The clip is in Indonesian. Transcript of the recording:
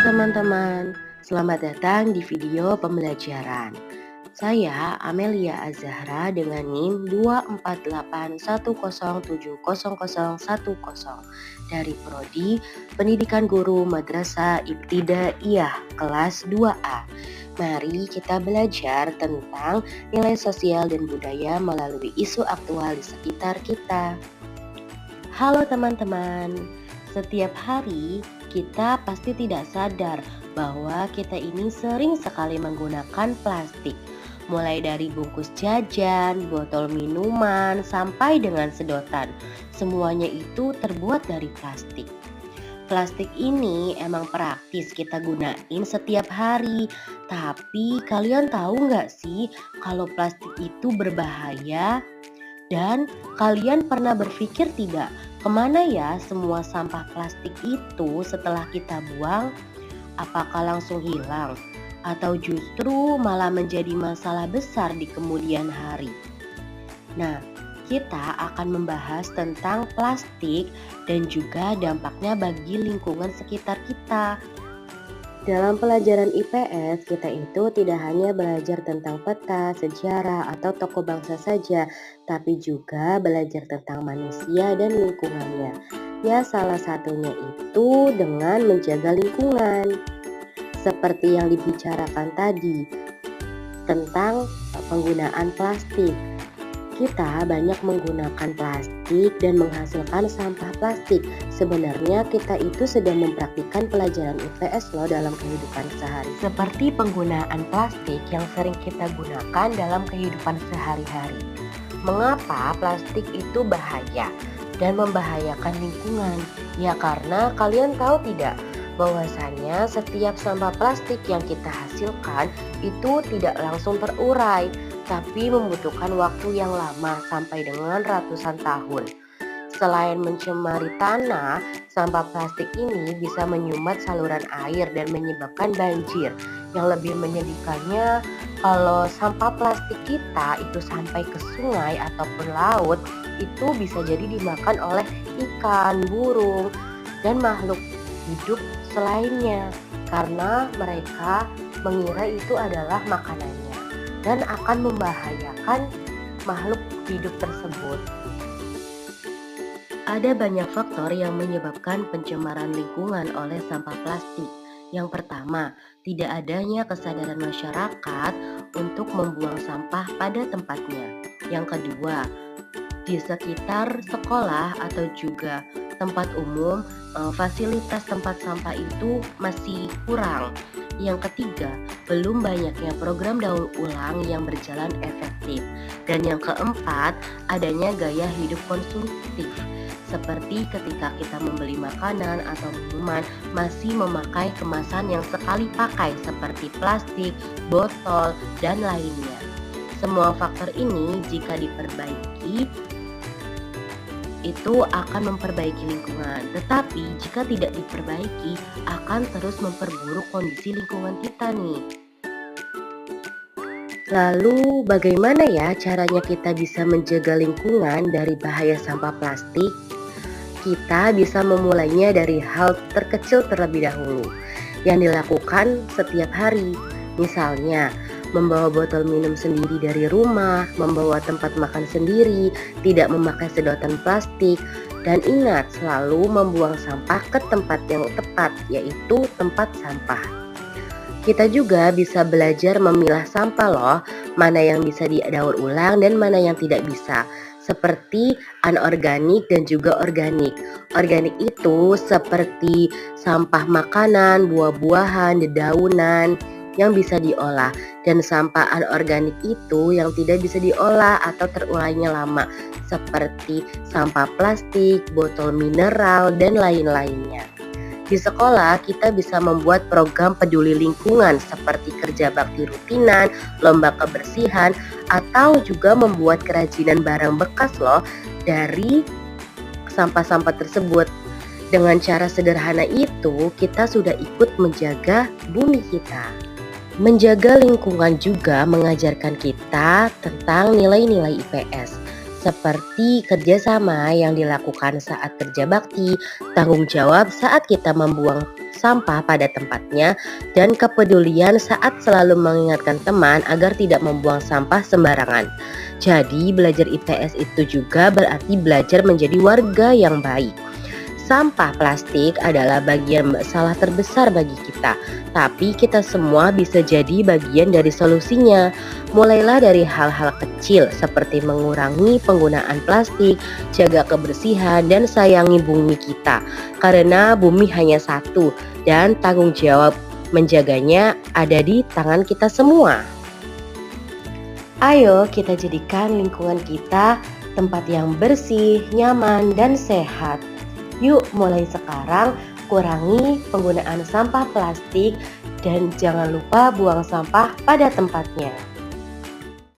teman-teman, selamat datang di video pembelajaran. Saya Amelia Azahra dengan NIM 24810700010 dari Prodi Pendidikan Guru Madrasah Ibtidaiyah kelas 2A. Mari kita belajar tentang nilai sosial dan budaya melalui isu aktual di sekitar kita. Halo teman-teman, setiap hari kita pasti tidak sadar bahwa kita ini sering sekali menggunakan plastik. Mulai dari bungkus jajan, botol minuman, sampai dengan sedotan. Semuanya itu terbuat dari plastik. Plastik ini emang praktis kita gunain setiap hari. Tapi kalian tahu nggak sih kalau plastik itu berbahaya? Dan kalian pernah berpikir tidak, kemana ya semua sampah plastik itu setelah kita buang? Apakah langsung hilang? Atau justru malah menjadi masalah besar di kemudian hari? Nah, kita akan membahas tentang plastik dan juga dampaknya bagi lingkungan sekitar kita. Dalam pelajaran IPS, kita itu tidak hanya belajar tentang peta, sejarah, atau tokoh bangsa saja, tapi juga belajar tentang manusia dan lingkungannya. Ya, salah satunya itu dengan menjaga lingkungan. Seperti yang dibicarakan tadi, tentang penggunaan plastik. Kita banyak menggunakan plastik dan menghasilkan sampah plastik. Sebenarnya kita itu sedang mempraktikkan pelajaran IPS loh dalam kehidupan sehari. Seperti penggunaan plastik yang sering kita gunakan dalam kehidupan sehari-hari. Mengapa plastik itu bahaya dan membahayakan lingkungan? Ya karena kalian tahu tidak bahwasanya setiap sampah plastik yang kita hasilkan itu tidak langsung terurai, tapi membutuhkan waktu yang lama sampai dengan ratusan tahun. Selain mencemari tanah, sampah plastik ini bisa menyumbat saluran air dan menyebabkan banjir. Yang lebih menyedihkannya, kalau sampah plastik kita itu sampai ke sungai ataupun laut, itu bisa jadi dimakan oleh ikan, burung, dan makhluk hidup selainnya, karena mereka mengira itu adalah makanannya dan akan membahayakan makhluk hidup tersebut. Ada banyak faktor yang menyebabkan pencemaran lingkungan oleh sampah plastik. Yang pertama, tidak adanya kesadaran masyarakat untuk membuang sampah pada tempatnya. Yang kedua, di sekitar sekolah atau juga tempat umum, fasilitas tempat sampah itu masih kurang. Yang ketiga, belum banyaknya program daur ulang yang berjalan efektif. Dan yang keempat, adanya gaya hidup konsumtif. Seperti ketika kita membeli makanan atau minuman masih memakai kemasan yang sekali pakai seperti plastik, botol, dan lainnya. Semua faktor ini jika diperbaiki itu akan memperbaiki lingkungan, tetapi jika tidak diperbaiki akan terus memperburuk kondisi lingkungan kita nih. Lalu bagaimana ya caranya kita bisa menjaga lingkungan dari bahaya sampah plastik? Kita bisa memulainya dari hal terkecil terlebih dahulu yang dilakukan setiap hari. Misalnya, membawa botol minum sendiri dari rumah, membawa tempat makan sendiri, tidak memakai sedotan plastik, dan ingat selalu membuang sampah ke tempat yang tepat, yaitu tempat sampah. Kita juga bisa belajar memilah sampah loh, mana yang bisa didaur ulang dan mana yang tidak bisa. Seperti anorganik dan juga organik. Organik itu seperti sampah makanan, buah-buahan, dedaunan yang bisa diolah, dan sampah anorganik itu yang tidak bisa diolah atau terulangnya lama, seperti sampah plastik, botol mineral, dan lain-lainnya. Di sekolah kita bisa membuat program peduli lingkungan seperti kerja bakti rutinan, lomba kebersihan, atau juga membuat kerajinan barang bekas loh dari sampah-sampah tersebut. Dengan cara sederhana itu kita sudah ikut menjaga bumi kita. Menjaga lingkungan juga mengajarkan kita tentang nilai-nilai IPS. seperti kerjasama yang dilakukan saat kerja bakti, tanggung jawab saat kita membuang sampah pada tempatnya, dan kepedulian saat selalu mengingatkan teman agar tidak membuang sampah sembarangan. Jadi belajar IPS itu juga berarti belajar menjadi warga yang baik. Sampah plastik adalah bagian masalah terbesar bagi kita, tapi kita semua bisa jadi bagian dari solusinya. Mulailah dari hal-hal kecil seperti mengurangi penggunaan plastik, jaga kebersihan, dan sayangi bumi kita. Karena bumi hanya satu dan tanggung jawab menjaganya ada di tangan kita semua. Ayo kita jadikan lingkungan kita tempat yang bersih, nyaman, dan sehat. Yuk mulai sekarang kurangi penggunaan sampah plastik dan jangan lupa buang sampah pada tempatnya.